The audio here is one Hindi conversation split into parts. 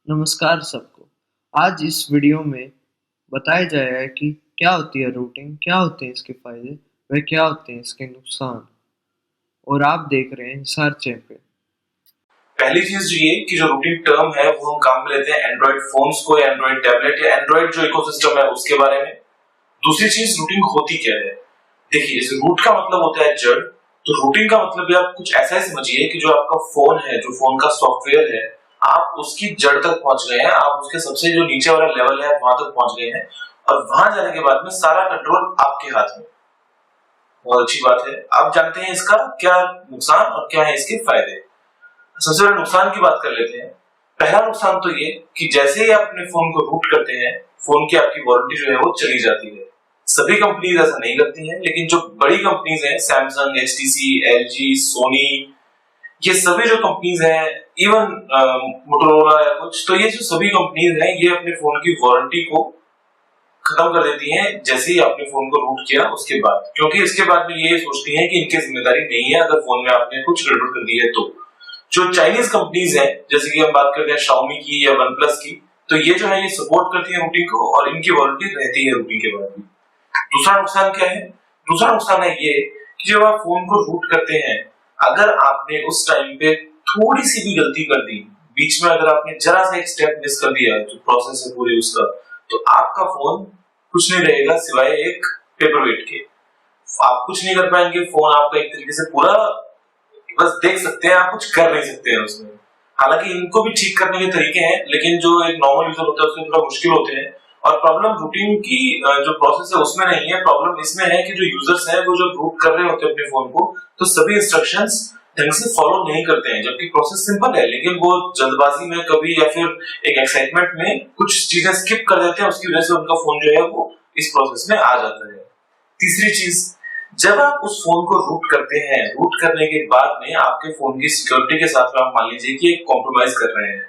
नमस्कार सबको। आज इस वीडियो में बताया जाएगा कि क्या होती है रूटिंग, क्या होते हैं इसके फ़ायदे व क्या होते हैं इसके नुकसान। और आप देख रहे हैं सर्च चैंपियन। पहली चीज ये कि जो रूटिंग टर्म है वो हम काम में लेते हैं एंड्रॉइड फोन्स को या एंड्रॉइड टैबलेट या एंड्रॉइड जो इकोसिस्टम है उसके बारे में। दूसरी चीज रूटिंग होती क्या है। देखिए, इस रूट का मतलब होता है जड़, तो रूटिंग का मतलब आप कुछ ऐसा ही समझिए कि जो आपका फोन है, जो फोन का सॉफ्टवेयर है, आप उसकी जड़ तक पहुंच गए हैं, आप उसके सबसे जो नीचे वाला लेवल है वहां तक पहुंच गए हैं और वहां जाने के बाद में सारा कंट्रोल आपके हाथ में। बहुत अच्छी बात है। आप जानते हैं इसका क्या नुकसान और क्या है इसके फायदे। सबसे पहले नुकसान की बात कर लेते हैं। पहला नुकसान तो ये कि जैसे ही आप अपने फोन को रूट करते हैं, फोन की आपकी वारंटी जो है वो चली जाती है। सभी कंपनीज ऐसा नहीं करती हैं, लेकिन जो बड़ी कंपनीज हैं, सैमसंग, एचटीसी, एलजी, सोनी, ये सभी जो कंपनीज हैं, इवन मोटोरोला या कुछ, तो ये जो सभी कंपनीज हैं ये अपने फोन की वारंटी को खत्म कर देती हैं जैसे ही आपने फोन को रूट किया उसके बाद, क्योंकि इसके बाद में ये सोचती हैं कि इनकी जिम्मेदारी नहीं है अगर फोन में आपने कुछ गड़बड़ कर दी है तो। जो चाइनीज कंपनीज हैं, जैसे कि हम बात करते हैं Xiaomi की या OnePlus की, तो ये जो है ये सपोर्ट करती है रूटिंग को और इनकी वारंटी रहती है रूटिंग के बाद भी। दूसरा नुकसान क्या है? दूसरा नुकसान है ये कि जब आप फोन को रूट करते हैं, अगर आपने उस टाइम पे थोड़ी सी भी गलती कर दी, बीच में अगर आपने जरा सा एक स्टेप मिस कर दिया जो प्रोसेस है पूरी उसका, तो आपका फोन कुछ नहीं रहेगा सिवाय एक पेपरवेट के। आप कुछ नहीं कर पाएंगे, फोन आपका एक तरीके से पूरा बस देख सकते हैं, आप कुछ कर नहीं सकते हैं उसमें। हालांकि इनको भी ठीक करने के तरीके हैं, लेकिन जो एक नॉर्मल यूजर होता है उसके थोड़ा मुश्किल होते हैं। और प्रॉब्लम रूटिंग की जो प्रोसेस है उसमें नहीं है, प्रॉब्लम इसमें है कि जो यूजर्स हैं वो जब रूट कर रहे होते हैं अपने फोन को, तो सभी इंस्ट्रक्शंस ढंग से फॉलो नहीं करते हैं, जबकि प्रोसेस सिंपल है, लेकिन वो जल्दबाजी में कभी या फिर एक एक्साइटमेंट में कुछ चीजें स्किप कर देते हैं, उसकी वजह से उनका फोन जो है वो इस प्रोसेस में आ जाता है। तीसरी चीज, जब आप उस फोन को रूट करते हैं, रूट करने के बाद में आपके फोन की सिक्योरिटी के साथ में आप मान लीजिए कि एक कॉम्प्रोमाइज कर रहे हैं,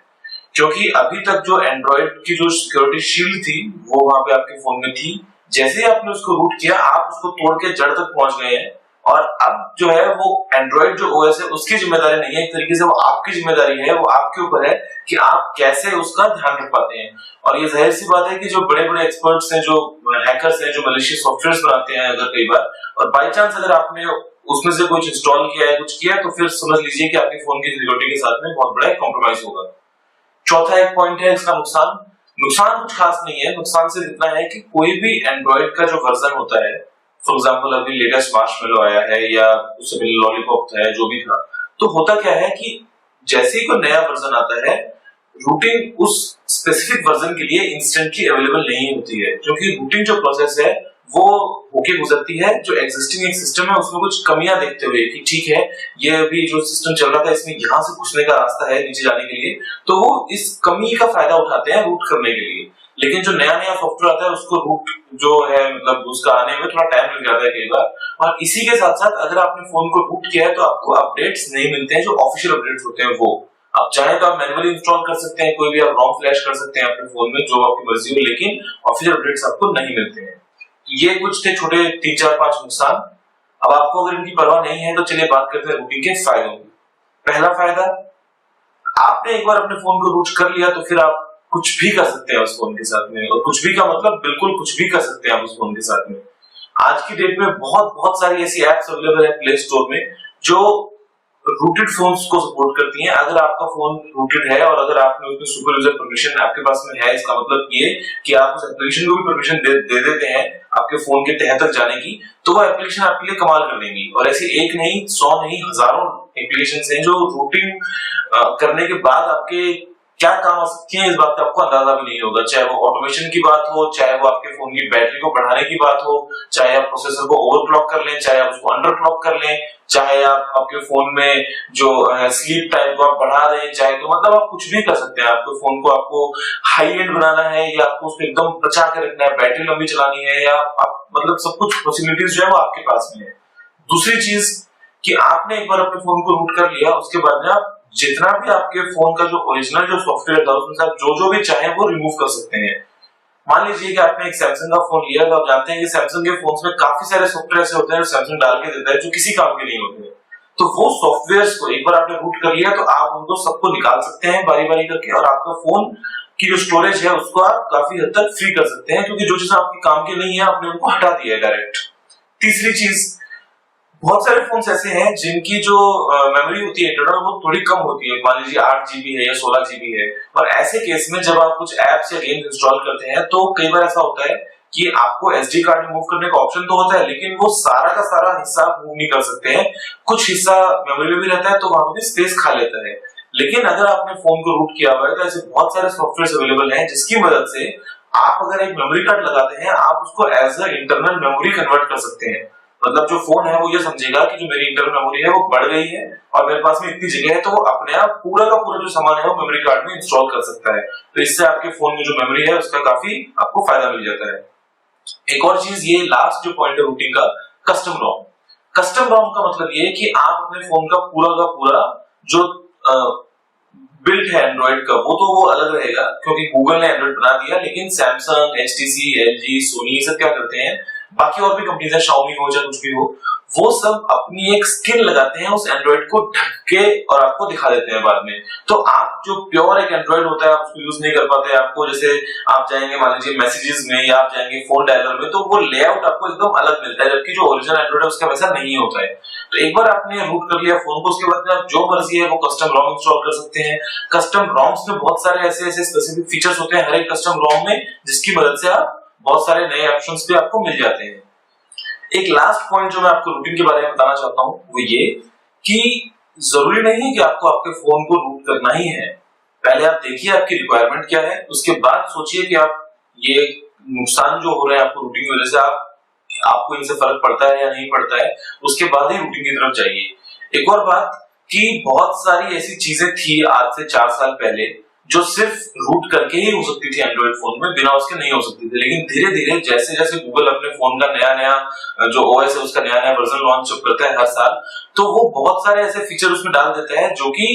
क्योंकि अभी तक जो एंड्रॉइड की जो सिक्योरिटी शील्ड थी वो वहां पे आपके फोन में थी। जैसे ही आपने उसको रूट किया, आप उसको तोड़ के जड़ तक पहुंच गए हैं और अब जो है वो एंड्रॉइड जो ओएस है उसकी जिम्मेदारी नहीं है, एक तरीके से वो आपकी जिम्मेदारी है, वो आपके ऊपर है कि आप कैसे उसका ध्यान रख पाते हैं। और ये जाहिर सी बात है कि जो बड़े बड़े एक्सपर्ट्स हैं, जो हैकर्स हैं, जो मलिशियस सॉफ्टवेयर बनाते हैं, अगर कई बार और बाई चांस अगर आपने उसमें से कुछ इंस्टॉल किया है, कुछ किया है, तो फिर समझ लीजिए कि आपके फोन की सिक्योरिटी के साथ में बहुत बड़ा कॉम्प्रोमाइज होगा। चौथा एक पॉइंट है इसका नुकसान। नुकसान कुछ खास नहीं है, नुकसान सिर्फ इतना है कि कोई भी एंड्रॉइड का जो वर्जन होता है, फॉर एग्जांपल अभी लेटेस्ट मार्शमैलो आया है या उससे पहले लॉलीपॉप था, जो भी था, तो होता क्या है कि जैसे ही कोई नया वर्जन आता है, रूटिंग उस स्पेसिफिक वर्जन के लिए इंस्टेंटली अवेलेबल नहीं होती है, क्योंकि रूटिंग जो प्रोसेस है वो होके गुजरती है जो एग्जिस्टिंग एक सिस्टम है उसमें कुछ कमियां देखते हुए कि ठीक है, ये अभी जो सिस्टम चल रहा था इसमें यहाँ से घुसने का रास्ता है नीचे जाने के लिए, तो वो इस कमी का फायदा उठाते हैं रूट करने के लिए। लेकिन जो नया नया सॉफ्टवेयर आता है उसको रूट जो है मतलब उसका आने में थोड़ा टाइम लग जाता है कई बार। और इसी के साथ साथ अगर आपने फोन को रूट किया है तो आपको अपडेट्स नहीं मिलते हैं, जो ऑफिशियल अपडेट्स होते हैं वो आप चाहे तो आप मैन्युअली इंस्टॉल कर सकते हैं, कोई भी आप रॉम फ्लैश कर सकते हैं अपने फोन में, जो आपकी मर्जी हो, लेकिन ऑफिशियल अपडेट्स आपको नहीं मिलते हैं। ये कुछ थे छोटे 3 4 5 नुकसान। अब आपको अगर इनकी परवाह नहीं है तो चलिए बात करते हैं रूटिंग के फायदों की। पहला फायदा, आपने एक बार अपने फोन को रूट कर लिया तो फिर आप कुछ भी कर सकते हैं उस फोन के साथ में, और कुछ भी का मतलब बिल्कुल कुछ भी कर सकते हैं आप उस फोन के साथ में। आज की डेट में बहुत बहुत सारी ऐसी एप्स अवेलेबल है प्ले स्टोर में जो रूटेड फोन्स को सपोर्ट करती हैं। अगर आपका फोन रूटेड है और अगर आपने उसमें सुपर यूजर परमिशन आपके पास में है, इसका मतलब ये कि आप उस एप्लीकेशन को भी परमिशन दे देते हैं आपके फोन के तह तक जाने की, तो वो एप्लीकेशन आपके लिए कमाल कर देंगी। और ऐसी एक नहीं, 100 नहीं, हजारों एप्लीकेशंस हैं जो रूटिंग करने के बाद आपके क्या काम आ सकती है इस बात का आपको अंदाजा भी नहीं होगा। चाहे वो ऑटोमेशन की बात हो, चाहे वो आपके फोन की बैटरी को बढ़ाने की बात हो, चाहे आप प्रोसेसर को ओवरक्लॉक कर लें, चाहे आप उसको अंडरक्लॉक कर लें, चाहे आप आपके फोन में जो स्लीप टाइम को आप बढ़ा दें, चाहे तो मतलब आप कुछ भी कर सकते हैं। आपके फोन को आपको हाई एंड बनाना है या आपको उसको एकदम बचा के रखना है, बैटरी लंबी चलानी है, या आप मतलब सब कुछ पॉसिबिलिटीज जो है वो आपके पास में है। दूसरी चीज कि आपने एक बार अपने फोन को रूट कर लिया, उसके बाद में आप जितना भी आपके फोन का जो ओरिजिनल जो सॉफ्टवेयर था उसमें से आप जो भी चाहे वो रिमूव कर सकते हैं। मान लीजिए कि आपने एक सैमसंग का फोन लिया, तो आप जानते हैं कि सैमसंग के फोन्स में काफी सारे सॉफ्टवेयर ऐसे होते हैं जो सैमसंग डाल के देता है जो किसी काम के नहीं होते हैं। तो वो सॉफ्टवेयर्स को एक बार आपने रूट कर लिया तो आप उनको सबको निकाल सकते हैं बारी बारी करके, और आपका फोन की जो स्टोरेज है उसको आप काफी हद तक फ्री कर सकते हैं, क्योंकि जो चीज आपके काम की नहीं है आपने उनको हटा दिया है डायरेक्ट। तीसरी चीज, बहुत सारे फोन्स ऐसे हैं जिनकी जो मेमोरी होती है इंटरनल वो थोड़ी कम होती है, मान लीजिए 8 GB है या 16 GB है, और ऐसे केस में जब आप कुछ एप्स या गेम्स इंस्टॉल करते हैं तो कई बार ऐसा होता है कि आपको SD कार्ड मूव करने का ऑप्शन तो होता है, लेकिन वो सारा का सारा हिस्सा मूव नहीं कर सकते हैं, कुछ हिस्सा मेमोरी में भी रहता है तो वहां पर स्पेस खा लेता है। लेकिन अगर आपने फोन को रूट किया हुआ है तो ऐसे बहुत सारे सॉफ्टवेयर अवेलेबल हैं जिसकी मदद से आप अगर एक मेमोरी कार्ड लगाते हैं आप उसको as a internal memory convert कर सकते हैं। मतलब जो फोन है वो ये समझेगा कि जो मेरी इंटरनल मेमोरी है वो बढ़ गई है और मेरे पास में इतनी जगह है, तो वो अपने आप पूरा का पूरा जो सामान है वो मेमोरी कार्ड में इंस्टॉल कर सकता है। तो इससे आपके फोन में जो मेमोरी है उसका काफी आपको फायदा मिल जाता है। एक और चीज, ये लास्ट जो पॉइंट है रूटिंग का, कस्टम रोम। कस्टम रोम का मतलब ये है कि आप अपने फोन का पूरा जो बिल्ट है एंड्रॉइड का वो अलग रहेगा, क्योंकि गूगल ने एंड्रॉइड बना दिया, लेकिन सैमसंग, HTC, LG, सोनी ये सब क्या करते हैं, बाकी और भी कंपनीज है, शाओमी हो चाहे कुछ भी हो, वो सब अपनी एक स्किन लगाते हैं उस एंड्रॉइड को ढक के और आपको दिखा देते हैं बाद में। तो आप जो प्योर एक एंड्रॉइड होता है आप उसको यूज नहीं कर पाते। आपको जैसे आप जाएंगे मान लीजिए मैसेजेस में या आप जाएंगे फोन डायलर में, तो वो लेआउट आपको एकदम अलग मिलता है, जबकि जो ओरिजिनल एंड्रॉइड है उसका वैसा नहीं होता है। तो एक बार आपने रूट कर लिया फोन को, उसके बाद आप जो मर्जी है वो कस्टम रोम इंस्टॉल कर सकते हैं। कस्टम रोम्स में बहुत सारे ऐसे स्पेसिफिक फीचर्स होते हैं हर एक कस्टम रोम में, जिसकी मदद से आप बहुत सारे नए ऑप्शंस भी आपको मिल जाते हैं। एक लास्ट पॉइंट जो मैं आपको रूटिंग के बारे में बताना चाहता हूं वो ये कि जरूरी नहीं है कि आपको आपके फोन को रूट करना ही है। पहले आप देखिए आपकी रिक्वायरमेंट क्या है, उसके बाद सोचिए कि आप ये नुकसान जो हो रहे हैं आपको रूटिंग की वजह से आपको इनसे फर्क पड़ता है या नहीं पड़ता है, उसके बाद ही रूटिंग की तरफ जाइए। एक और बात कि बहुत सारी ऐसी चीजें थी आज से 4 साल पहले जो सिर्फ रूट करके ही हो सकती थी एंड्रॉइड फोन में, बिना उसके नहीं हो सकती थी। लेकिन धीरे धीरे जैसे जैसे गूगल अपने फोन का नया जो OS है उसका नया वर्जन लॉन्च करता है हर साल, तो वो बहुत सारे ऐसे फीचर उसमें डाल देता है जो कि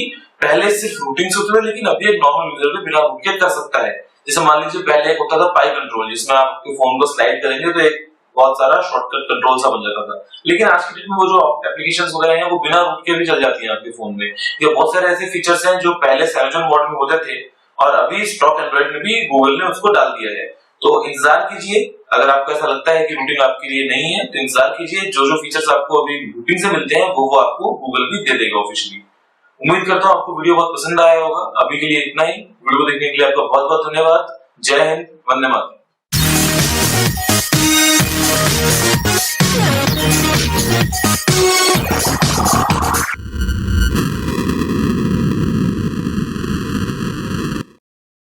पहले सिर्फ रूटिंग से होते थे, लेकिन अभी एक नॉर्मल यूजर भी बिना रूट के कर सकता है। जैसे मान लीजिए पहले एक होता था पाई कंट्रोल, जिसमें आप आपके फोन को स्लाइड करेंगे तो एक बहुत सारा शॉर्टकट कंट्रोल सा बन जाता था, लेकिन आज के डेट में वो जो एप्लीकेशंस वगैरह हैं वो बिना रूट के भी चल जाती हैं आपके फोन में। ये बहुत सारे ऐसे फीचर्स हैं जो पहले सैमसंग मॉडल में होते थे और अभी स्टॉक एंड्रॉइड में भी गूगल ने उसको डाल दिया है। तो इंतजार कीजिए, अगर आपको ऐसा लगता है कि रूटिंग आपके लिए नहीं है तो इंतजार कीजिए, जो फीचर्स आपको अभी रूटिंग से मिलते हैं वो आपको गूगल भी दे देगा ऑफिशियली। उम्मीद करता हूँ आपको वीडियो बहुत पसंद आया होगा। अभी के लिए इतना ही। वीडियो को देखने के लिए आपका बहुत बहुत धन्यवाद। जय हिंद, वंदे मातरम।